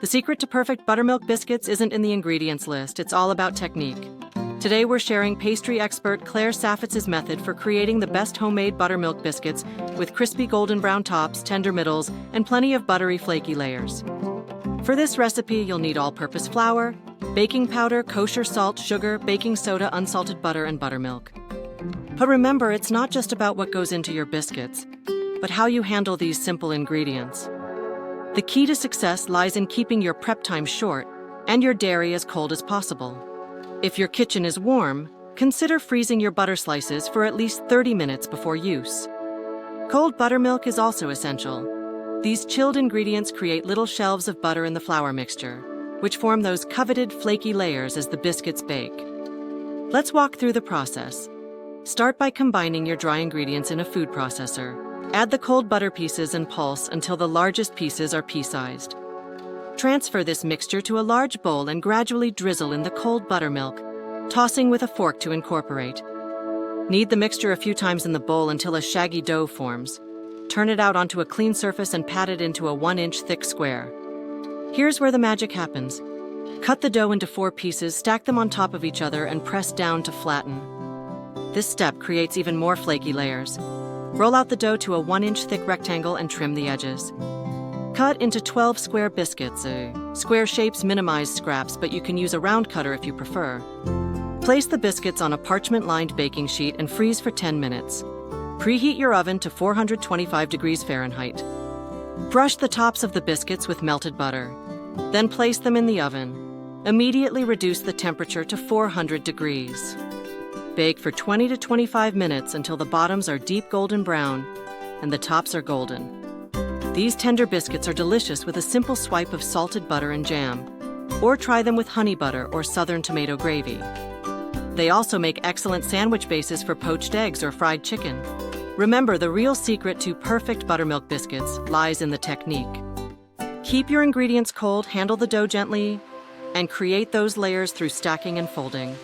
The secret to perfect buttermilk biscuits isn't in the ingredients list, it's all about technique. Today we're sharing pastry expert Claire Saffitz's method for creating the best homemade buttermilk biscuits with crispy golden brown tops, tender middles, and plenty of buttery flaky layers. For this recipe, you'll need all-purpose flour, baking powder, kosher salt, sugar, baking soda, unsalted butter, and buttermilk. But remember, it's not just about what goes into your biscuits, but how you handle these simple ingredients. The key to success lies in keeping your prep time short and your dairy as cold as possible. If your kitchen is warm, consider freezing your butter slices for at least 30 minutes before use. Cold buttermilk is also essential. These chilled ingredients create little shelves of butter in the flour mixture, which form those coveted flaky layers as the biscuits bake. Let's walk through the process. Start by combining your dry ingredients in a food processor. Add the cold butter pieces and pulse until the largest pieces are pea-sized. Transfer this mixture to a large bowl and gradually drizzle in the cold buttermilk, tossing with a fork to incorporate. Knead the mixture a few times in the bowl until a shaggy dough forms. Turn it out onto a clean surface and pat it into a 1-inch thick square. Here's where the magic happens. Cut the dough into 4 pieces, stack them on top of each other, and press down to flatten. This step creates even more flaky layers. Roll out the dough to a 1-inch thick rectangle and trim the edges. Cut into 12 square biscuits. Square shapes minimize scraps, but you can use a round cutter if you prefer. Place the biscuits on a parchment-lined baking sheet and freeze for 10 minutes. Preheat your oven to 425 degrees Fahrenheit. Brush the tops of the biscuits with melted butter. Then place them in the oven. Immediately reduce the temperature to 400 degrees. Bake for 20 to 25 minutes until the bottoms are deep golden brown and the tops are golden. These tender biscuits are delicious with a simple swipe of salted butter and jam, or try them with honey butter or southern tomato gravy. They also make excellent sandwich bases for poached eggs or fried chicken. Remember, the real secret to perfect buttermilk biscuits lies in the technique. Keep your ingredients cold, handle the dough gently, and create those layers through stacking and folding.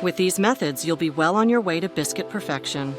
With these methods, you'll be well on your way to biscuit perfection.